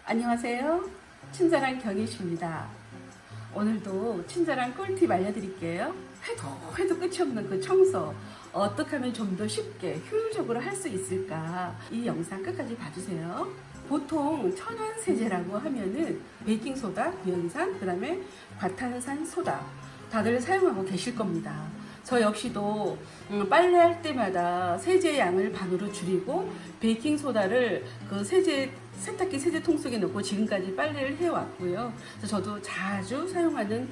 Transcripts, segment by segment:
안녕하세요. 친절한 경희씨입니다. 오늘도 친절한 꿀팁 알려드릴게요. 해도 끝이 없는 그 청소 어떻게 하면 좀 더 쉽게 효율적으로 할 수 있을까, 이 영상 끝까지 봐주세요. 보통 천연세제라고 하면은 베이킹소다, 구연산, 그 다음에 과탄산소다 다들 사용하고 계실 겁니다. 저 역시도 빨래할 때마다 세제 양을 반으로 줄이고 베이킹소다를 그 세탁기 세제통 속에 넣고 지금까지 빨래를 해왔고요. 그래서 저도 자주 사용하는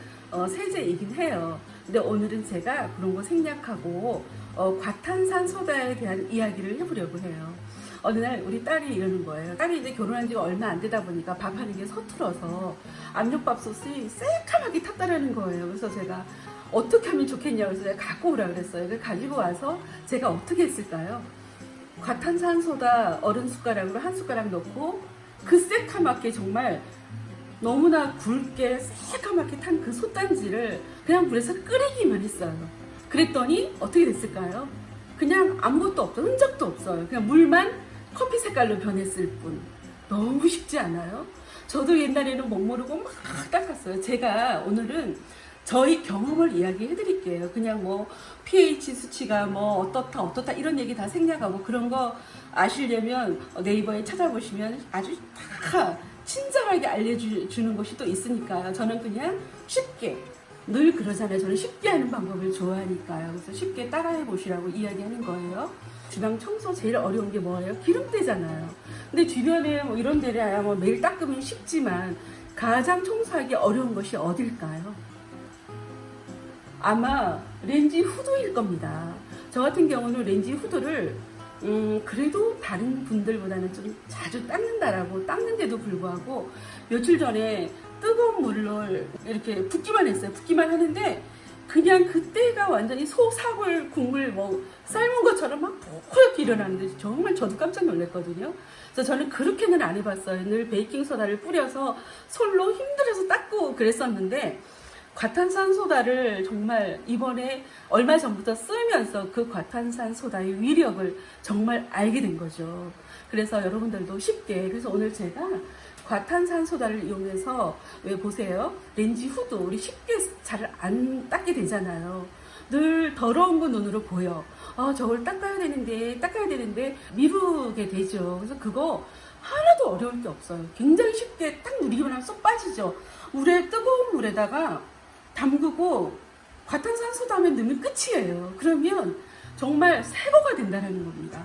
세제이긴 해요. 근데 오늘은 제가 그런 거 생략하고 과탄산소다에 대한 이야기를 해보려고 해요. 어느 날 우리 딸이 이러는 거예요. 딸이 이제 결혼한 지가 얼마 안 되다 보니까 밥하는 게 서툴어서 압력밥솥이 새카맣게 탔다라는 거예요. 그래서 제가 어떻게 하면 좋겠냐고 해서 제가 갖고 오라 그랬어요. 그걸 가지고 와서 제가 어떻게 했을까요? 과탄산소다 어른 숟가락으로 한 숟가락 넣고 그 새카맣게 정말 너무나 굵게 새카맣게 탄 그 솥단지를 그냥 물에서 끓이기만 했어요. 그랬더니 어떻게 됐을까요? 그냥 아무것도 없어요. 흔적도 없어요. 그냥 물만 커피 색깔로 변했을 뿐. 너무 쉽지 않아요? 저도 옛날에는 못 모르고 막 닦았어요. 제가 오늘은 저희 경험을 이야기해 드릴게요. 그냥 뭐 pH 수치가 뭐 어떻다 이런 얘기 다 생략하고, 그런 거 아시려면 네이버에 찾아보시면 아주 다 친절하게 알려주는 것이 또 있으니까요. 저는 그냥 쉽게, 늘 그러잖아요. 저는 쉽게 하는 방법을 좋아하니까요. 그래서 쉽게 따라해 보시라고 이야기하는 거예요. 주방 청소 제일 어려운 게 뭐예요? 기름때잖아요. 근데 주변에 뭐 이런 데야 뭐 매일 닦으면 쉽지만 가장 청소하기 어려운 것이 어딜까요? 아마 렌지 후드일 겁니다. 저 같은 경우는 렌지 후드를 그래도 다른 분들보다는 좀 자주 닦는다라고, 닦는데도 불구하고 며칠 전에 뜨거운 물을 이렇게 붓기만 했어요. 붓기만 하는데 그냥 그때가 완전히 소사골 국물 뭐 삶은 것처럼 막 뽀얗게 일어나는데 정말 저도 깜짝 놀랐거든요. 그래서 저는 그렇게는 안 해봤어요. 늘 베이킹소다를 뿌려서 솔로 힘들어서 닦고 그랬었는데, 과탄산소다를 정말 이번에 얼마 전부터 쓰면서 그 과탄산소다의 위력을 정말 알게 된 거죠. 그래서 여러분들도 쉽게, 그래서 오늘 제가 과탄산소다를 이용해서, 왜 보세요, 렌지 후드 우리 쉽게 잘 안 닦게 되잖아요. 늘 더러운 거 눈으로 보여. 저걸 닦아야 되는데 미루게 되죠. 그래서 그거 하나도 어려울 게 없어요. 굉장히 쉽게 딱 누리기만 하면 쏙 빠지죠. 뜨거운 물에다가 담그고 과탄산소다에 넣으면 끝이에요. 그러면 정말 새거가 된다는 겁니다.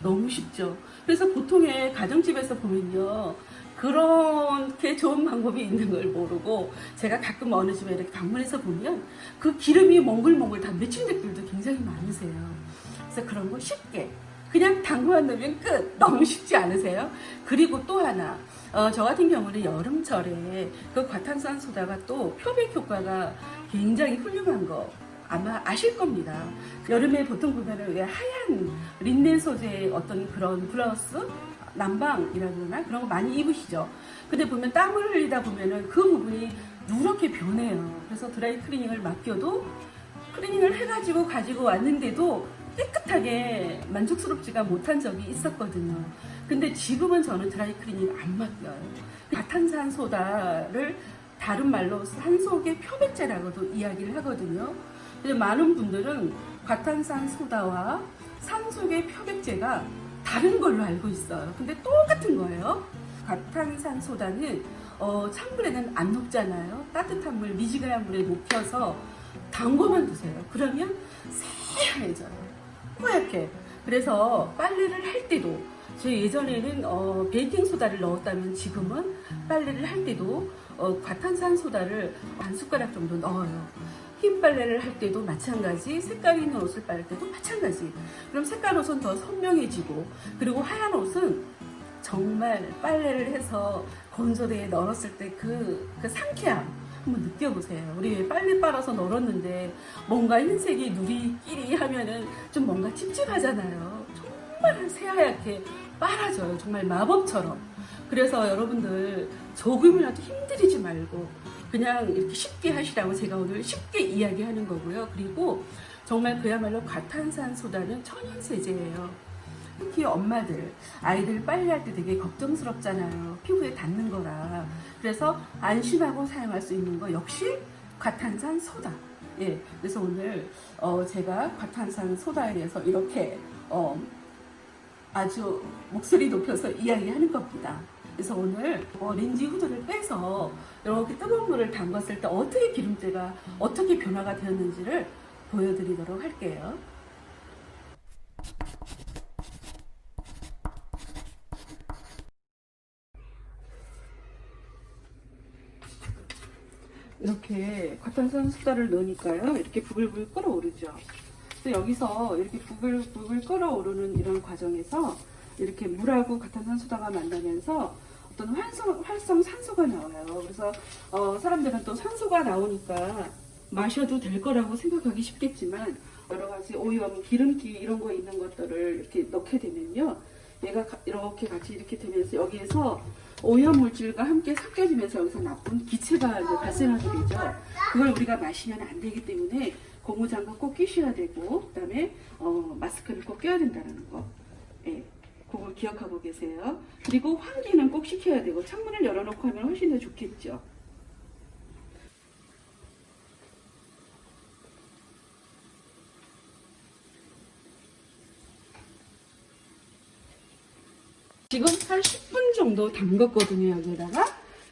너무 쉽죠. 그래서 보통의 가정집에서 보면요, 그렇게 좋은 방법이 있는 걸 모르고, 제가 가끔 어느 집에 이렇게 방문해서 보면 그 기름이 몽글몽글 다 맺힌 집들도 굉장히 많으세요. 그래서 그런 거 쉽게 그냥 담그만 넣으면 끝. 너무 쉽지 않으세요? 그리고 또 하나, 저 같은 경우는 여름철에 그 과탄산소다가 또 표백 효과가 굉장히 훌륭한 거 아마 아실 겁니다. 여름에 보통 보면은 왜 하얀 린넨 소재의 어떤 그런 블라우스, 남방이라 그러나 그런 거 많이 입으시죠. 근데 보면 땀을 흘리다 보면은 그 부분이 누렇게 변해요. 그래서 드라이 클리닝을 맡겨도, 클리닝을 해가지고 가지고 왔는데도 깨끗하게 만족스럽지가 못한 적이 있었거든요. 근데 지금은 저는 드라이 클리닝 안 맡겨요. 과탄산소다를 다른 말로 산속의 표백제라고도 이야기를 하거든요. 근데 많은 분들은 과탄산소다와 산속의 표백제가 다른 걸로 알고 있어요. 근데 똑같은 거예요. 과탄산소다는 찬물에는 안 녹잖아요. 따뜻한 물, 미지근한 물에 녹여서 담궈만 두세요. 그러면 새하얘져요. 뽀얗게. 그래서 빨래를 할 때도, 저 예전에는 베이킹소다를 넣었다면 지금은 빨래를 할 때도 과탄산소다를 반 숟가락 정도 넣어요. 흰 빨래를 할 때도 마찬가지, 색깔 있는 옷을 빨을 때도 마찬가지. 그럼 색깔 옷은 더 선명해지고, 그리고 하얀 옷은 정말 빨래를 해서 건조대에 널었을 때 그 상쾌함 한번 느껴보세요. 우리 빨리 빨아서 널었는데 뭔가 흰색이 누리끼리 하면은 좀 뭔가 찝찝하잖아요. 정말 새하얗게 빨아져요. 정말 마법처럼. 그래서 여러분들 조금이라도 힘들이지 말고 그냥 이렇게 쉽게 하시라고 제가 오늘 쉽게 이야기하는 거고요. 그리고 정말 그야말로 과탄산소다는 천연세제예요. 특히 엄마들, 아이들 빨래할 때 되게 걱정스럽잖아요. 피부에 닿는 거라. 그래서 안심하고 사용할 수 있는 거 역시 과탄산 소다. 예, 그래서 오늘 제가 과탄산 소다에 대해서 이렇게 아주 목소리 높여서 이야기하는 겁니다. 그래서 오늘 렌즈 후드를 빼서 이렇게 뜨거운 물을 담갔을 때 어떻게 기름때가 어떻게 변화가 되었는지를 보여드리도록 할게요. 이렇게 과탄산 소다를 넣으니까요, 이렇게 부글부글 끓어오르죠. 그래서 여기서 이렇게 부글부글 끓어오르는 이런 과정에서 이렇게 물하고 과탄산 소다가 만나면서 어떤 활성 산소가 나와요. 그래서 사람들은 또 산소가 나오니까 마셔도 될 거라고 생각하기 쉽겠지만 여러 가지 오염, 기름기 이런 거 있는 것들을 이렇게 넣게 되면요, 얘가 이렇게 같이 이렇게 되면서 여기에서 오염 물질과 함께 섞여지면서 여기서 나쁜 기체가 이제 발생하게 되죠. 그걸 우리가 마시면 안 되기 때문에 고무장갑 꼭 끼셔야 되고, 그다음에 마스크를 꼭 껴야 된다는 거. 예, 그걸 기억하고 계세요. 그리고 환기는 꼭 시켜야 되고, 창문을 열어놓고 하면 훨씬 더 좋겠죠. 지금 한 10분 정도 담갔거든요. 여기다가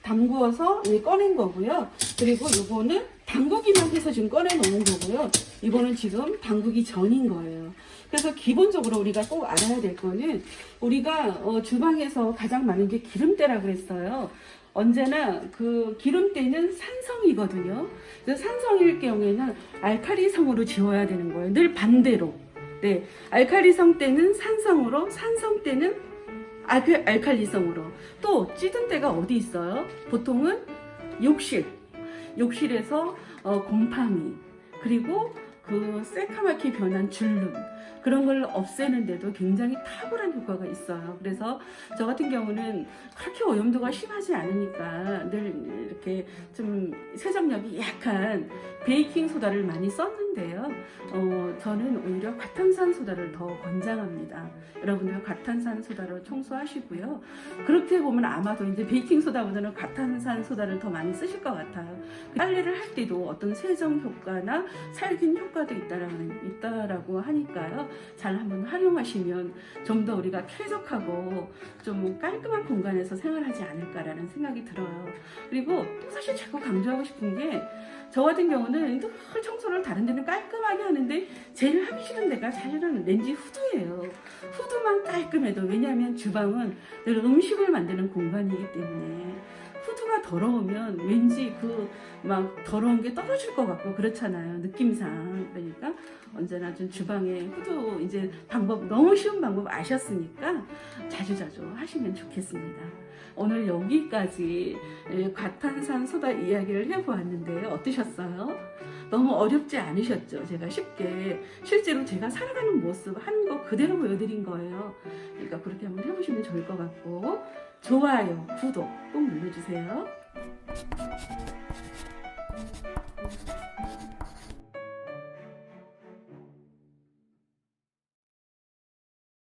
담구어서 꺼낸 거고요. 그리고 이거는 담그기만 해서 지금 꺼내 놓은 거고요. 이거는 지금 담그기 전인 거예요. 그래서 기본적으로 우리가 꼭 알아야 될 거는, 우리가 주방에서 가장 많은 게 기름때라 그랬어요. 언제나 그 기름때는 산성이거든요. 그래서 산성일 경우에는 알칼리성으로 지워야 되는 거예요. 늘 반대로. 네, 알칼리성 때는 산성으로, 산성 때는 알칼리성으로. 또 찌든 때가 어디 있어요? 보통은 욕실에서 곰팡이, 그리고 그 새카맣게 변한 줄눈, 그런 걸 없애는데도 굉장히 탁월한 효과가 있어요. 그래서 저 같은 경우는 그렇게 오염도가 심하지 않으니까 늘 이렇게 좀 세정력이 약한 베이킹 소다를 많이 썼는데요. 저는 오히려 과탄산 소다를 더 권장합니다. 여러분들 과탄산 소다로 청소하시고요. 그렇게 보면 아마도 이제 베이킹 소다보다는 과탄산 소다를 더 많이 쓰실 것 같아요. 빨래를 할 때도 어떤 세정 효과나 살균 효과도 있다라고 하니까요. 잘 한번 활용하시면 좀 더 우리가 쾌적하고 좀 깔끔한 공간에서 생활하지 않을까라는 생각이 들어요. 그리고 또 사실 자꾸 강조하고 싶은 게, 저 같은 경우는 늘 청소를 다른 데는 깔끔하게 하는데 제일 하기 싫은 데가 사실은 렌즈 후드예요. 후드만 깔끔해도, 왜냐하면 주방은 늘 음식을 만드는 공간이기 때문에 후드가 더러우면 왠지 막 더러운 게 떨어질 것 같고 그렇잖아요, 느낌상. 그러니까 언제나 좀 주방에 후드 이제 방법, 너무 쉬운 방법 아셨으니까 자주자주 하시면 좋겠습니다. 오늘 여기까지 과탄산 소다 이야기를 해보았는데요. 어떠셨어요? 너무 어렵지 않으셨죠? 제가 쉽게 실제로 제가 살아가는 모습 하는 거 그대로 보여드린 거예요. 그러니까 그렇게 한번 해보시면 좋을 것 같고, 좋아요, 구독 꼭 눌러주세요.